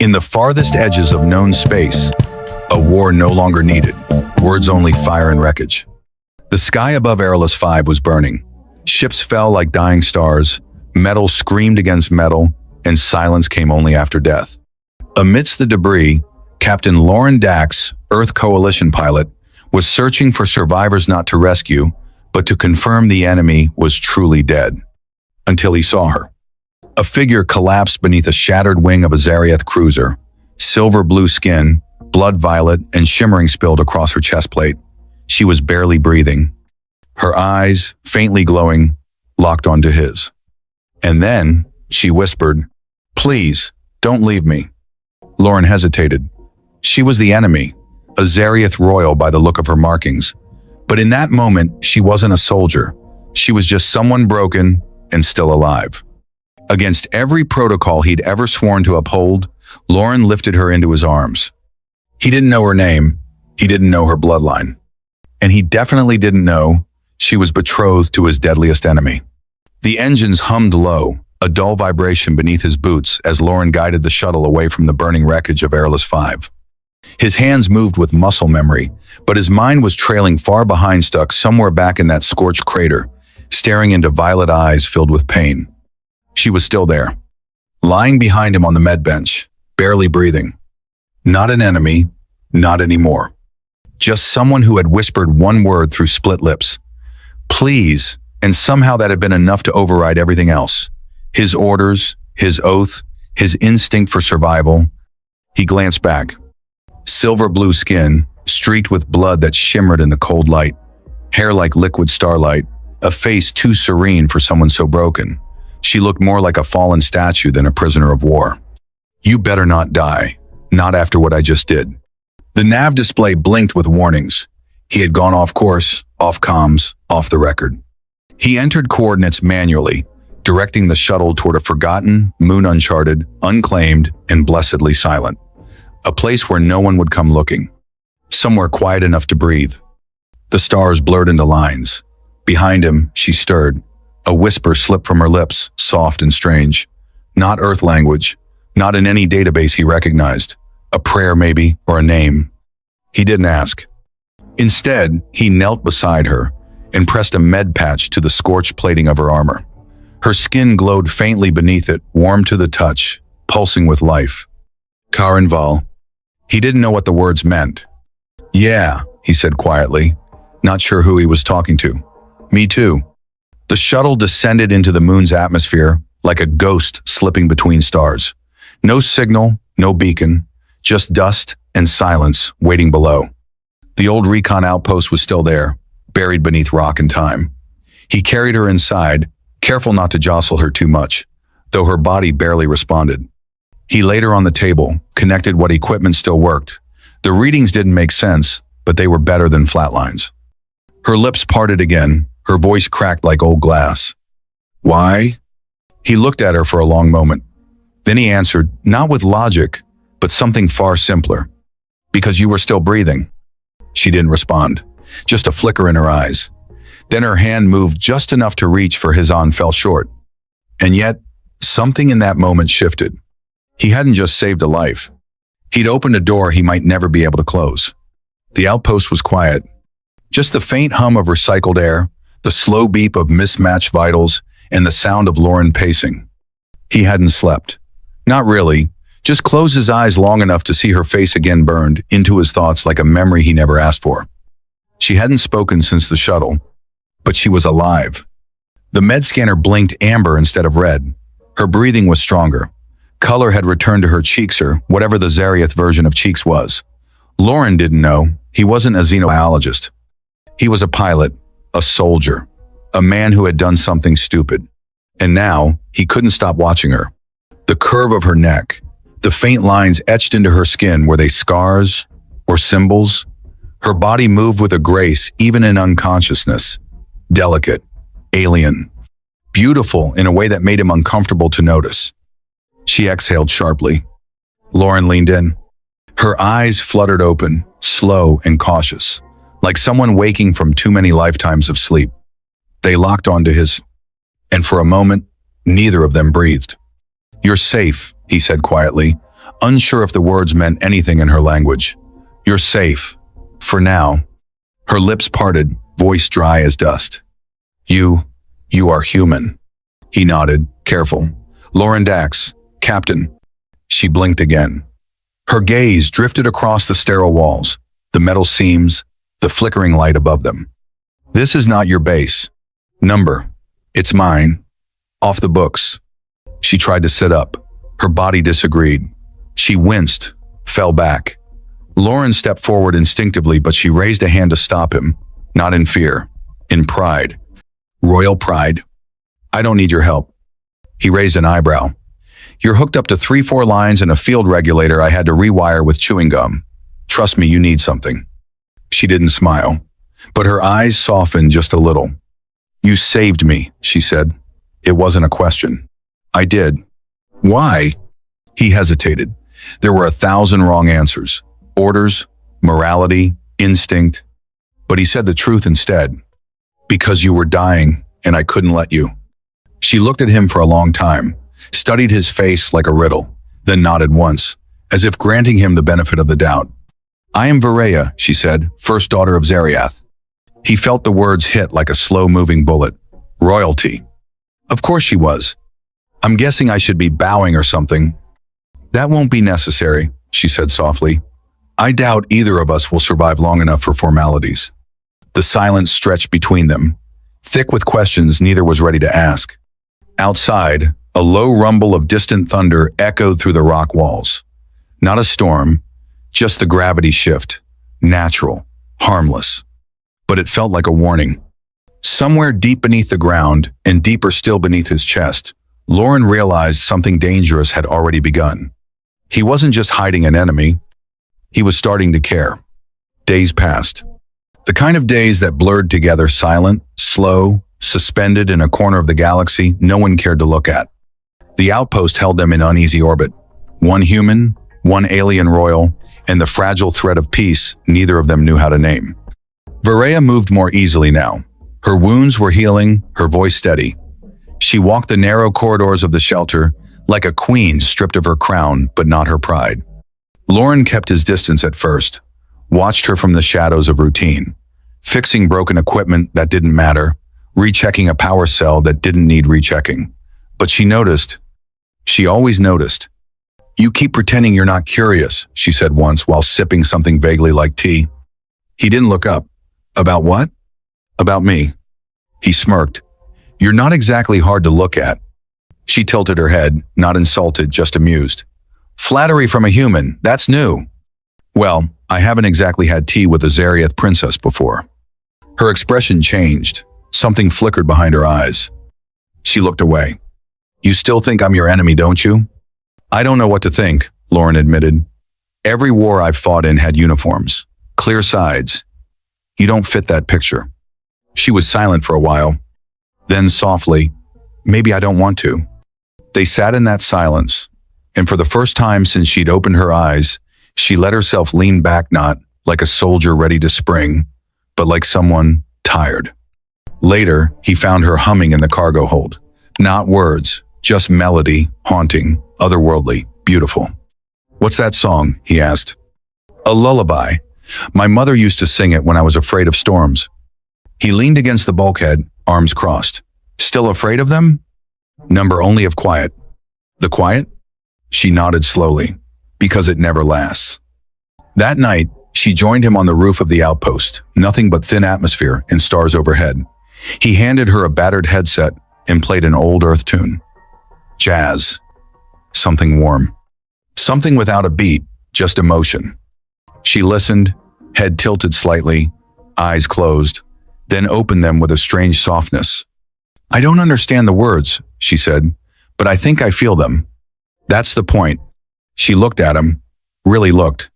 In the farthest edges of known space, a war no longer needed, words only, fire and wreckage. The sky above Airless 5 was burning. Ships fell like dying stars, metal screamed against metal, and silence came only after death. Amidst the debris, Captain Lauren Dax, Earth Coalition pilot, was searching for survivors not to rescue, but to confirm the enemy was truly dead. Until he saw her. A figure collapsed beneath a shattered wing of a Zariath cruiser. Silver blue skin, blood violet, and shimmering spilled across her chest plate. She was barely breathing. Her eyes, faintly glowing, locked onto his. And then, she whispered, "Please, don't leave me." Lauren hesitated. She was the enemy, a Zariath royal by the look of her markings. But in that moment, she wasn't a soldier. She was just someone broken and still alive. Against every protocol he'd ever sworn to uphold, Lauren lifted her into his arms. He didn't know her name, he didn't know her bloodline. And he definitely didn't know she was betrothed to his deadliest enemy. The engines hummed low, a dull vibration beneath his boots as Lauren guided the shuttle away from the burning wreckage of Airless 5. His hands moved with muscle memory, but his mind was trailing far behind, stuck somewhere back in that scorched crater, staring into violet eyes filled with pain. She was still there, lying behind him on the med bench, barely breathing. Not an enemy, not anymore. Just someone who had whispered one word through split lips. Please, and somehow that had been enough to override everything else. His orders, his oath, his instinct for survival. He glanced back. Silver blue skin, streaked with blood that shimmered in the cold light. Hair like liquid starlight, a face too serene for someone so broken. She looked more like a fallen statue than a prisoner of war. You better not die, not after what I just did. The nav display blinked with warnings. He had gone off course, off comms, off the record. He entered coordinates manually, directing the shuttle toward a forgotten, moon uncharted, unclaimed, and blessedly silent. A place where no one would come looking. Somewhere quiet enough to breathe. The stars blurred into lines. Behind him, she stirred. A whisper slipped from her lips, soft and strange. Not Earth language, not in any database he recognized. A prayer maybe, or a name. He didn't ask. Instead, he knelt beside her and pressed a med patch to the scorched plating of her armor. Her skin glowed faintly beneath it, warm to the touch, pulsing with life. Karenval. He didn't know what the words meant. Yeah, he said quietly, not sure who he was talking to. Me too. The shuttle descended into the moon's atmosphere like a ghost slipping between stars. No signal, no beacon, just dust and silence waiting below. The old recon outpost was still there, buried beneath rock and time. He carried her inside, careful not to jostle her too much, though her body barely responded. He laid her on the table, connected what equipment still worked. The readings didn't make sense, but they were better than flatlines. Her lips parted again, her voice cracked like old glass. Why? He looked at her for a long moment. Then he answered, not with logic, but something far simpler. Because you were still breathing. She didn't respond, just a flicker in her eyes. Then her hand moved just enough to reach for his arm, fell short. And yet, something in that moment shifted. He hadn't just saved a life. He'd opened a door he might never be able to close. The outpost was quiet. Just the faint hum of recycled air, the slow beep of mismatched vitals, and the sound of Lauren pacing. He hadn't slept. Not really, just closed his eyes long enough to see her face again burned into his thoughts like a memory he never asked for. She hadn't spoken since the shuttle, but she was alive. The med scanner blinked amber instead of red. Her breathing was stronger. Color had returned to her cheeks, or whatever the Zariath version of cheeks was. Lauren didn't know. He wasn't a xenobiologist. He was a pilot, a soldier, a man who had done something stupid. And now, he couldn't stop watching her. The curve of her neck, the faint lines etched into her skin, were they scars or symbols? Her body moved with a grace even in unconsciousness. Delicate, alien, beautiful in a way that made him uncomfortable to notice. She exhaled sharply. Lauren leaned in. Her eyes fluttered open, slow and cautious, like someone waking from too many lifetimes of sleep. They locked onto his, and for a moment, neither of them breathed. You're safe, he said quietly, unsure if the words meant anything in her language. "You're safe. For now." Her lips parted, voice dry as dust. You are human." He nodded, careful. "Lauren Dax, Captain." She blinked again. Her gaze drifted across the sterile walls, the metal seams, the flickering light above them. "This is not your base. Number. It's mine. Off the books." She tried to sit up. Her body disagreed. She winced, fell back. Lauren stepped forward instinctively, but she raised a hand to stop him, not in fear, in pride. Royal pride. "I don't need your help." He raised an eyebrow. "You're hooked up to 3-4 lines and a field regulator I had to rewire with chewing gum. Trust me, you need something." She didn't smile, but her eyes softened just a little. "You saved me," she said. It wasn't a question. "I did." "Why?" He hesitated. There were 1,000 wrong answers. Orders, morality, instinct. But he said the truth instead. "Because you were dying, and I couldn't let you." She looked at him for a long time, studied his face like a riddle, then nodded once, as if granting him the benefit of the doubt. "I am Vareya," she said, "first daughter of Zariath." He felt the words hit like a slow-moving bullet. Royalty. Of course she was. "I'm guessing I should be bowing or something." "That won't be necessary," she said softly. "I doubt either of us will survive long enough for formalities." The silence stretched between them, thick with questions neither was ready to ask. Outside, a low rumble of distant thunder echoed through the rock walls. Not a storm, just the gravity shift, natural, harmless. But it felt like a warning. Somewhere deep beneath the ground, and deeper still beneath his chest, Lauren realized something dangerous had already begun. He wasn't just hiding an enemy, he was starting to care. Days passed. The kind of days that blurred together, silent, slow, suspended in a corner of the galaxy no one cared to look at. The outpost held them in uneasy orbit. One human, one alien royal, and the fragile thread of peace neither of them knew how to name. Vareya moved more easily now. Her wounds were healing, her voice steady. She walked the narrow corridors of the shelter like a queen stripped of her crown, but not her pride. Lauren kept his distance at first, watched her from the shadows of routine, fixing broken equipment that didn't matter, rechecking a power cell that didn't need rechecking. But she noticed. She always noticed. "You keep pretending you're not curious," she said once while sipping something vaguely like tea. He didn't look up. "About what?" "About me." He smirked. "You're not exactly hard to look at." She tilted her head, not insulted, just amused. "Flattery from a human, that's new." "Well, I haven't exactly had tea with a Zariath princess before." Her expression changed. Something flickered behind her eyes. She looked away. "You still think I'm your enemy, don't you?" "I don't know what to think," Lauren admitted. "Every war I've fought in had uniforms, clear sides. You don't fit that picture." She was silent for a while. Then softly, "Maybe I don't want to." They sat in that silence, and for the first time since she'd opened her eyes, she let herself lean back, not like a soldier ready to spring, but like someone tired. Later, he found her humming in the cargo hold. Not words, just melody, haunting, otherworldly, beautiful. "What's that song?" he asked. "A lullaby. My mother used to sing it when I was afraid of storms." He leaned against the bulkhead, arms crossed. "Still afraid of them?" "Number only of quiet." "The quiet?" She nodded slowly. "Because it never lasts." That night, she joined him on the roof of the outpost, nothing but thin atmosphere and stars overhead. He handed her a battered headset and played an old earth tune. Jazz. Something warm. Something without a beat, just emotion. She listened, head tilted slightly, eyes closed, then opened them with a strange softness. "I don't understand the words," she said, "but I think I feel them." "That's the point." She looked at him, really looked.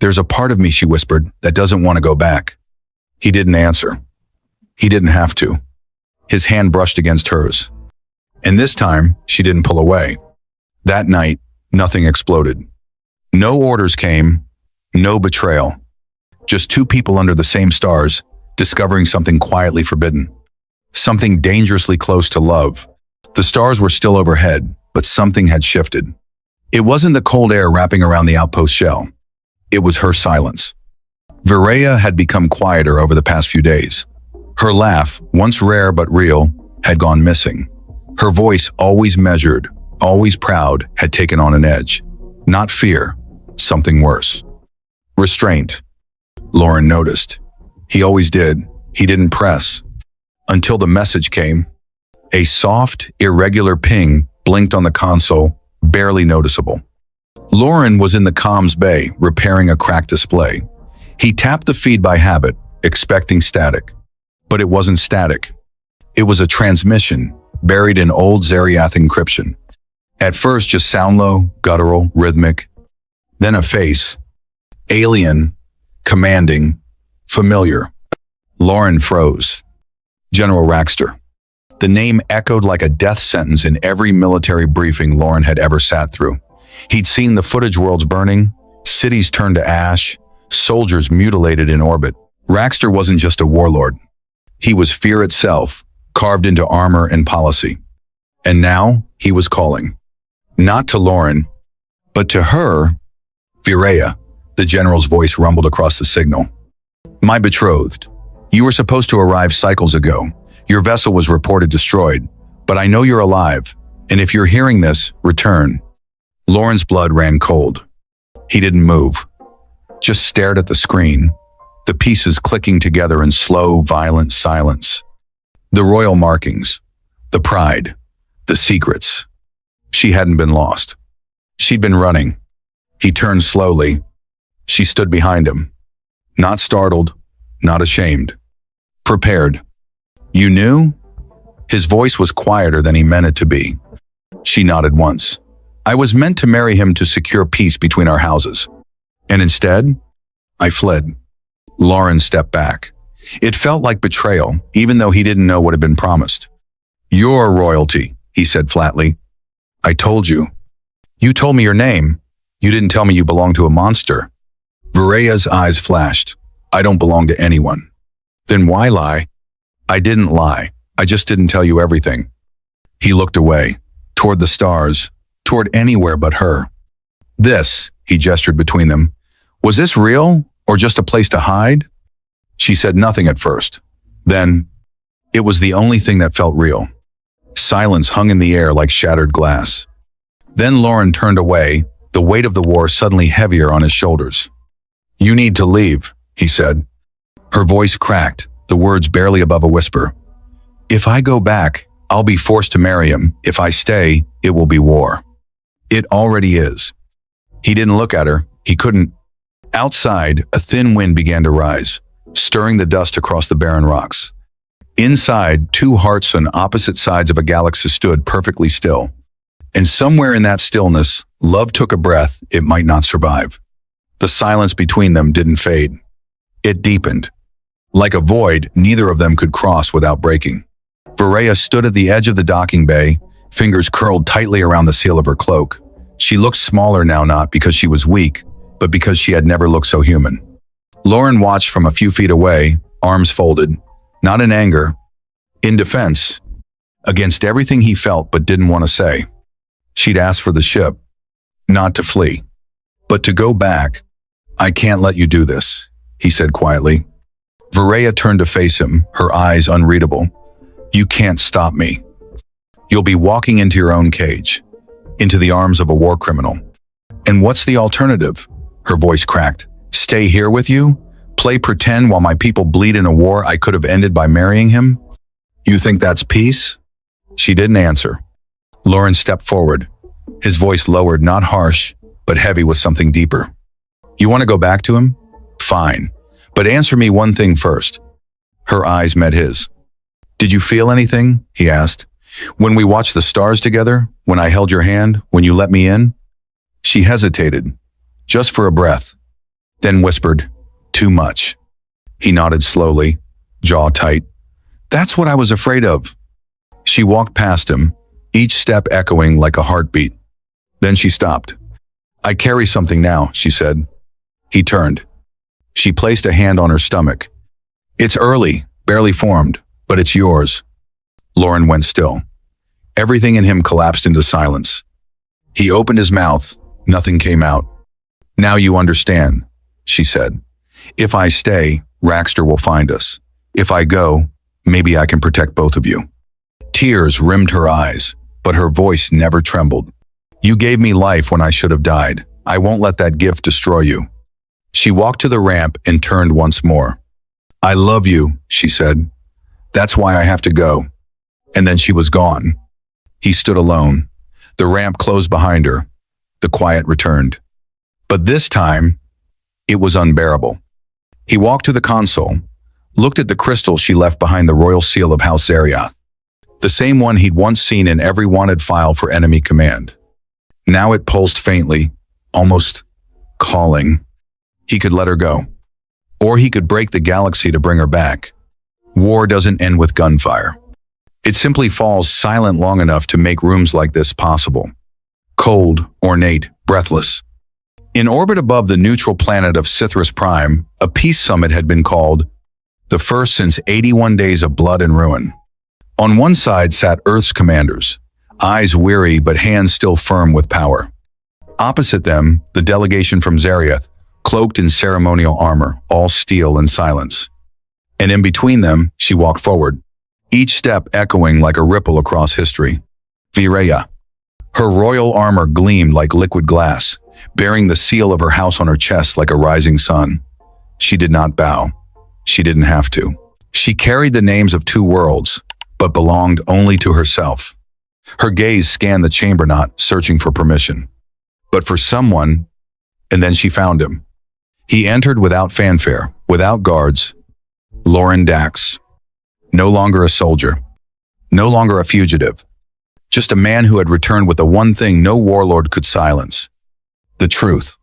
"There's a part of me," she whispered, "that doesn't want to go back." He didn't answer. He didn't have to. His hand brushed against hers. And this time, she didn't pull away. That night, nothing exploded. No orders came, no betrayal. Just two people under the same stars, discovering something quietly forbidden. Something dangerously close to love. The stars were still overhead, but something had shifted. It wasn't the cold air wrapping around the outpost shell. It was her silence. Viraya had become quieter over the past few days. Her laugh, once rare but real, had gone missing. Her voice, always measured, always proud, had taken on an edge. Not fear, something worse. Restraint. Lauren noticed. He always did. He didn't press. Until the message came. A soft, irregular ping blinked on the console, barely noticeable. Lauren was in the comms bay, repairing a cracked display. He tapped the feed by habit, expecting static. But it wasn't static. It was a transmission, buried in old Zariath encryption. At first, just sound low, guttural, rhythmic. Then a face. Alien, commanding, familiar. Lauren froze. General Raxter. The name echoed like a death sentence in every military briefing Lauren had ever sat through. He'd seen the footage worlds burning, cities turned to ash, soldiers mutilated in orbit. Raxter wasn't just a warlord. He was fear itself, carved into armor and policy. And now he was calling. Not to Lauren, but to her. Viraya, the general's voice rumbled across the signal. My betrothed, you were supposed to arrive cycles ago. Your vessel was reported destroyed, but I know you're alive, and if you're hearing this, return. Lauren's blood ran cold. He didn't move, just stared at the screen, the pieces clicking together in slow, violent silence. The royal markings, the pride, the secrets. She hadn't been lost. She'd been running. He turned slowly. She stood behind him. Not startled, not ashamed. Prepared. You knew? His voice was quieter than he meant it to be. She nodded once. I was meant to marry him to secure peace between our houses. And instead, I fled. Lauren stepped back. It felt like betrayal, even though he didn't know what had been promised. You're royalty, he said flatly. I told you. You told me your name. You didn't tell me you belonged to a monster. Viraya's eyes flashed. I don't belong to anyone. Then why lie? I didn't lie. I just didn't tell you everything. He looked away, toward the stars, toward anywhere but her. This, he gestured between them, was this real or just a place to hide? She said nothing at first. Then, it was the only thing that felt real. Silence hung in the air like shattered glass. Then Lauren turned away, the weight of the war suddenly heavier on his shoulders. You need to leave, he said. Her voice cracked, the words barely above a whisper. If I go back, I'll be forced to marry him. If I stay, it will be war. It already is. He didn't look at her. He couldn't. Outside, a thin wind began to rise, stirring the dust across the barren rocks. Inside, two hearts on opposite sides of a galaxy stood perfectly still. And somewhere in that stillness, love took a breath it might not survive. The silence between them didn't fade. It deepened. Like a void, neither of them could cross without breaking. Viraya stood at the edge of the docking bay, fingers curled tightly around the seal of her cloak. She looked smaller now, not because she was weak, but because she had never looked so human. Lauren watched from a few feet away, arms folded, not in anger, in defense, against everything he felt but didn't want to say. She'd asked for the ship, not to flee, but to go back. I can't let you do this, he said quietly. Viraya turned to face him, her eyes unreadable. You can't stop me. You'll be walking into your own cage, into the arms of a war criminal. And what's the alternative? Her voice cracked. Stay here with you? Play pretend while my people bleed in a war I could have ended by marrying him? You think that's peace? She didn't answer. Lauren stepped forward, his voice lowered, not harsh, but heavy with something deeper. You want to go back to him? Fine. But answer me one thing first. Her eyes met his. Did you feel anything? He asked. When we watched the stars together, when I held your hand, when you let me in? She hesitated, just for a breath, then whispered, too much. He nodded slowly, jaw tight. That's what I was afraid of. She walked past him, each step echoing like a heartbeat. Then she stopped. I carry something now, she said. He turned. She placed a hand on her stomach. It's early, barely formed, but it's yours. Lauren went still. Everything in him collapsed into silence. He opened his mouth, Nothing came out. Now you understand, she said. If I stay, Raxter will find us. If I go, maybe I can protect both of you. Tears rimmed her eyes, but her voice never trembled. You gave me life when I should have died. I won't let that gift destroy you. She walked to the ramp and turned once more. I love you, she said. That's why I have to go. And then she was gone. He stood alone. The ramp closed behind her. The quiet returned. But this time, it was unbearable. He walked to the console, looked at the crystal she left behind the royal seal of House Zariath, the same one he'd once seen in every wanted file for enemy command. Now it pulsed faintly, almost calling. He could let her go. Or he could break the galaxy to bring her back. War doesn't end with gunfire. It simply falls silent long enough to make rooms like this possible. Cold, ornate, breathless. In orbit above the neutral planet of Sithras Prime, a peace summit had been called, the first since 81 days of blood and ruin. On one side sat Earth's commanders, eyes weary but hands still firm with power. Opposite them, the delegation from Zariath, cloaked in ceremonial armor, all steel and silence. And in between them, she walked forward, each step echoing like a ripple across history. Vireya. Her royal armor gleamed like liquid glass, bearing the seal of her house on her chest like a rising sun. She did not bow. She didn't have to. She carried the names of two worlds, but belonged only to herself. Her gaze scanned the chamber knot, searching for permission. But for someone, and then she found him. He entered without fanfare, without guards. Loren Dax. No longer a soldier. No longer a fugitive. Just a man who had returned with the one thing no warlord could silence. The truth.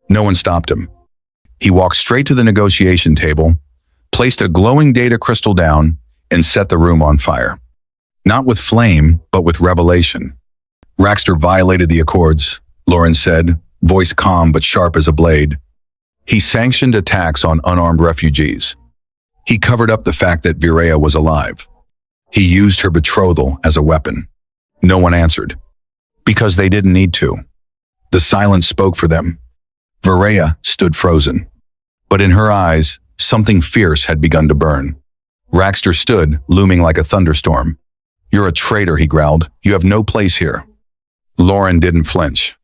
No one stopped him. He walked straight to the negotiation table, placed a glowing data crystal down, and set the room on fire. Not with flame, but with revelation. Raxter violated the accords, Loren said, voice calm but sharp as a blade. He sanctioned attacks on unarmed refugees. He covered up the fact that Vireya was alive. He used her betrothal as a weapon. No one answered. Because they didn't need to. The silence spoke for them. Vireya stood frozen. But in her eyes, something fierce had begun to burn. Raxter stood, looming like a thunderstorm. You're a traitor, he growled. You have no place here. Loren didn't flinch.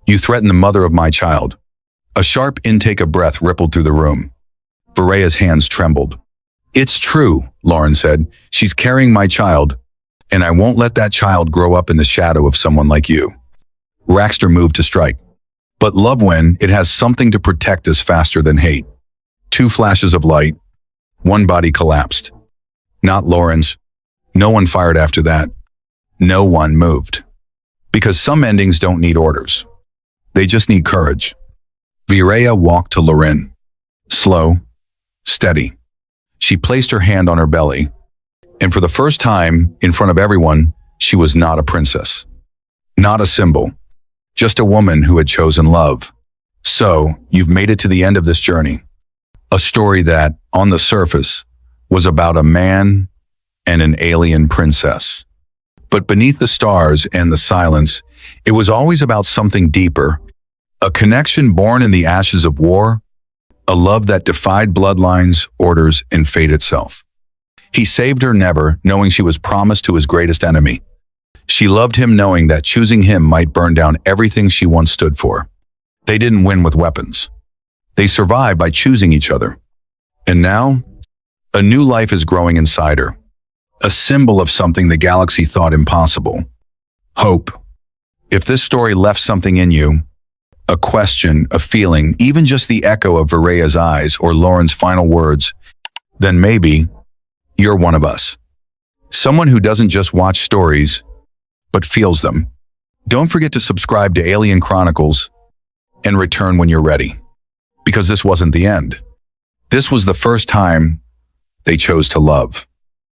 You threaten the mother of my child. A sharp intake of breath rippled through the room. Vireya's hands trembled. It's true, Loren said. She's carrying my child, and I won't let that child grow up in the shadow of someone like you. Raxter moved to strike. But Lovewen, it has something to protect us faster than hate. Two flashes of light. One body collapsed. Not Loren's. No one fired after that. No one moved. Because some endings don't need orders. They just need courage. Vireya walked to Loren. Slow, steady. She placed her hand on her belly. And for the first time, in front of everyone, she was not a princess. Not a symbol. Just a woman who had chosen love. So, you've made it to the end of this journey. A story that, on the surface, was about a man and an alien princess. But beneath the stars and the silence, it was always about something deeper. A connection born in the ashes of war, a love that defied bloodlines, orders, and fate itself. He saved her never, knowing she was promised to his greatest enemy. She loved him knowing that choosing him might burn down everything she once stood for. They didn't win with weapons. They survived by choosing each other. And now, a new life is growing inside her. A symbol of something the galaxy thought impossible. Hope. If this story left something in you, a question, a feeling, even just the echo of Vireya's eyes or Loren's final words, then maybe you're one of us. Someone who doesn't just watch stories, but feels them. Don't forget to subscribe to Alien Chronicles and return when you're ready. Because this wasn't the end. This was the first time they chose to love.